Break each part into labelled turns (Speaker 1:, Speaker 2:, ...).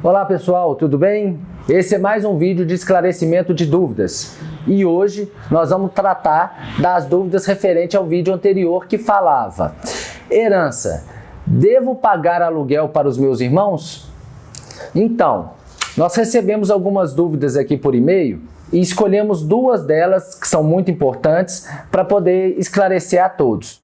Speaker 1: Olá pessoal, tudo bem? Esse é mais um vídeo de esclarecimento de dúvidas e hoje nós vamos tratar das dúvidas referentes ao vídeo anterior que falava: herança, devo pagar aluguel para os meus irmãos? Então, nós recebemos algumas dúvidas aqui por e-mail e escolhemos duas delas que são muito importantes para poder esclarecer a todos.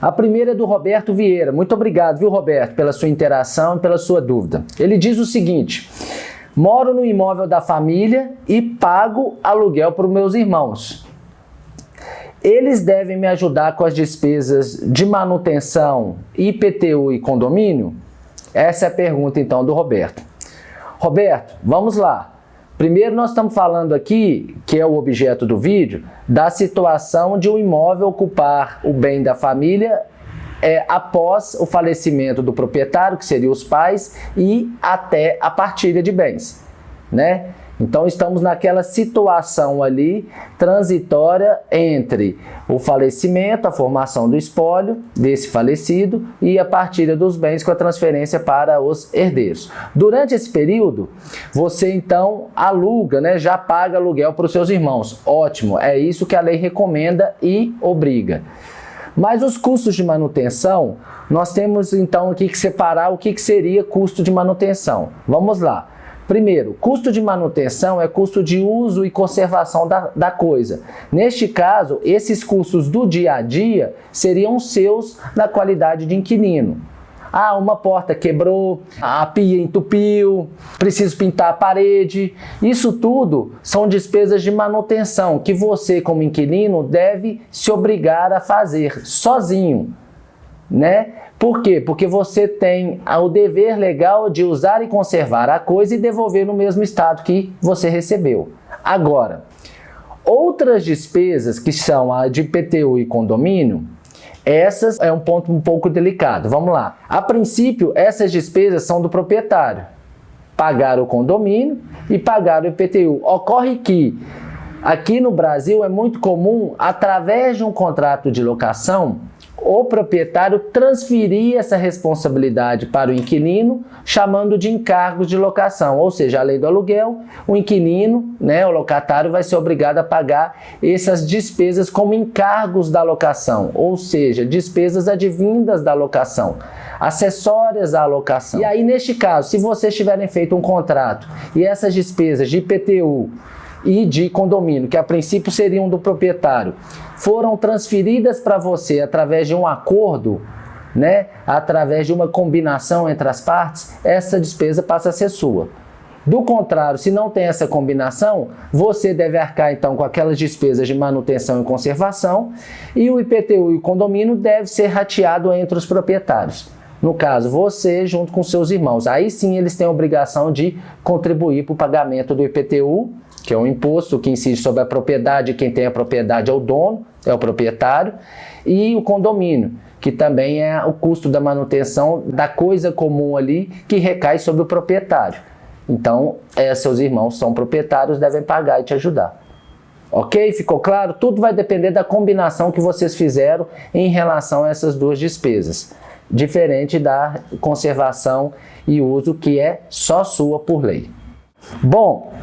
Speaker 1: A primeira é do Roberto Vieira. Muito obrigado, viu, Roberto, pela sua interação e pela sua dúvida. Ele diz o seguinte: moro no imóvel da família e pago aluguel para os meus irmãos. Eles devem me ajudar com as despesas de manutenção, IPTU e condomínio? Essa é a pergunta, então, do Roberto. Roberto, vamos lá. Primeiro, nós estamos falando aqui, que é o objeto do vídeo, da situação de um imóvel ocupar o bem da família após o falecimento do proprietário, que seriam os pais, e até a partilha de bens, né? Então, estamos naquela situação ali transitória entre o falecimento, a formação do espólio desse falecido e a partilha dos bens com a transferência para os herdeiros. Durante esse período, você então aluga, né, já paga aluguel para os seus irmãos. Ótimo, é isso que a lei recomenda e obriga. Mas os custos de manutenção, nós temos então aqui que separar o que seria custo de manutenção. Vamos lá. Primeiro, custo de manutenção é custo de uso e conservação da coisa. Neste caso, esses custos do dia a dia seriam seus na qualidade de inquilino. Ah, uma porta quebrou, a pia entupiu, preciso pintar a parede. Isso tudo são despesas de manutenção que você, como inquilino, deve se obrigar a fazer sozinho, né? Por quê? Porque você tem o dever legal de usar e conservar a coisa e devolver no mesmo estado que você recebeu. Agora, outras despesas que são a de IPTU e condomínio, essas é um ponto um pouco delicado. Vamos lá. A princípio, essas despesas são do proprietário. Pagar o condomínio e pagar o IPTU. Ocorre que aqui no Brasil é muito comum, através de um contrato de locação, o proprietário transferir essa responsabilidade para o inquilino, chamando de encargos de locação. Ou seja, além do aluguel, o inquilino, né, o locatário, vai ser obrigado a pagar essas despesas como encargos da locação, ou seja, despesas advindas da locação, acessórias à locação. E aí, neste caso, se vocês tiverem feito um contrato e essas despesas de IPTU e de condomínio, que a princípio seriam do proprietário, foram transferidas para você através de um acordo, né, através de uma combinação entre as partes, essa despesa passa a ser sua. Do contrário, se não tem essa combinação, você deve arcar então com aquelas despesas de manutenção e conservação, e o IPTU e o condomínio deve ser rateado entre os proprietários. No caso, você junto com seus irmãos. Aí sim eles têm a obrigação de contribuir para o pagamento do IPTU, que é um imposto que incide sobre a propriedade. Quem tem a propriedade é o dono, é o proprietário, e o condomínio, que também é o custo da manutenção da coisa comum ali, que recai sobre o proprietário. Então, seus irmãos são proprietários, devem pagar e te ajudar. Ok? Ficou claro? Tudo vai depender da combinação que vocês fizeram em relação a essas duas despesas, diferente da conservação e uso, que é só sua por lei. Bom,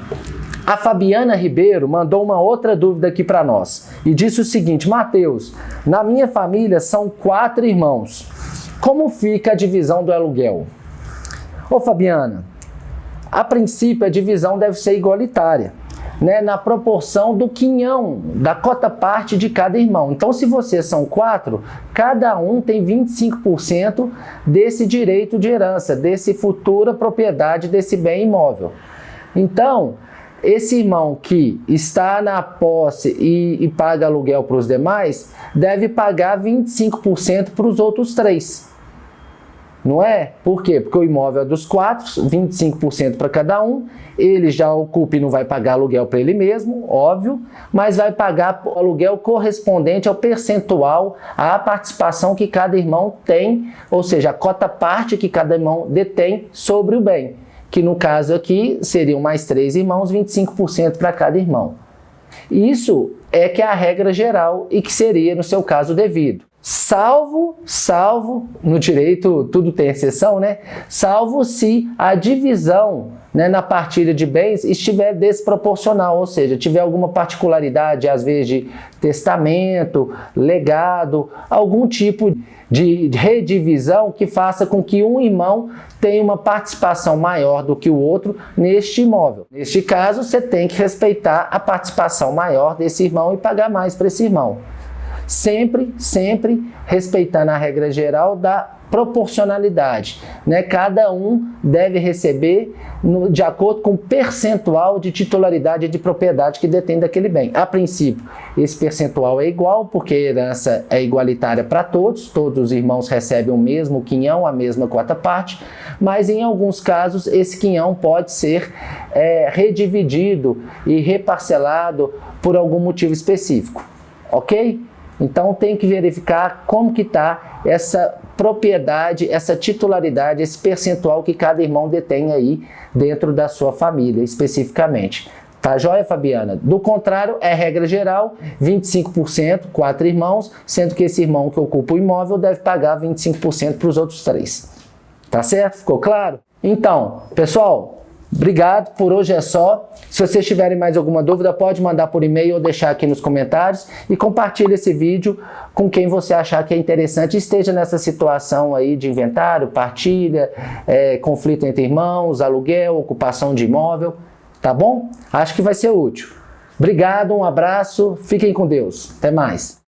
Speaker 1: a Fabiana Ribeiro mandou uma outra dúvida aqui para nós e disse o seguinte: Mateus, na minha família são 4 irmãos. Como fica a divisão do aluguel? Ô Fabiana, a princípio a divisão deve ser igualitária, né, na proporção do quinhão, da cota-parte de cada irmão. Então, se vocês são 4, cada um tem 25% desse direito de herança, desse futura propriedade desse bem imóvel. Então, esse irmão que está na posse e paga aluguel para os demais, deve pagar 25% para os outros 3. Não é? Por quê? Porque o imóvel é dos 4, 25% para cada um, ele já ocupa e não vai pagar aluguel para ele mesmo, óbvio, mas vai pagar o aluguel correspondente ao percentual, à participação que cada irmão tem, ou seja, a cota-parte que cada irmão detém sobre o bem, que no caso aqui seriam mais 3 irmãos, 25% para cada irmão. Isso é que é a regra geral e que seria, no seu caso, devido. Salvo, no direito tudo tem exceção, né? Salvo se a divisão, né, na partilha de bens estiver desproporcional, ou seja, tiver alguma particularidade, às vezes de testamento, legado, algum tipo de redivisão que faça com que um irmão tenha uma participação maior do que o outro neste imóvel. Neste caso, você tem que respeitar a participação maior desse irmão e pagar mais para esse irmão. Sempre respeitando a regra geral da proporcionalidade, né? Cada um deve receber de acordo com o percentual de titularidade e de propriedade que detém daquele bem. A princípio, esse percentual é igual, porque a herança é igualitária para todos os irmãos recebem o mesmo quinhão, a mesma quarta parte, mas em alguns casos esse quinhão pode ser redividido e reparcelado por algum motivo específico, ok? Então tem que verificar como que está essa propriedade, essa titularidade, esse percentual que cada irmão detém aí dentro da sua família, especificamente. Tá joia, Fabiana? Do contrário, é regra geral, 25%, 4 irmãos, sendo que esse irmão que ocupa o imóvel deve pagar 25% para os outros 3. Tá certo? Ficou claro? Então, pessoal, obrigado, por hoje é só. Se vocês tiverem mais alguma dúvida, pode mandar por e-mail ou deixar aqui nos comentários e compartilhe esse vídeo com quem você achar que é interessante e esteja nessa situação aí de inventário, partilha, conflito entre irmãos, aluguel, ocupação de imóvel, tá bom? Acho que vai ser útil. Obrigado, um abraço, fiquem com Deus. Até mais.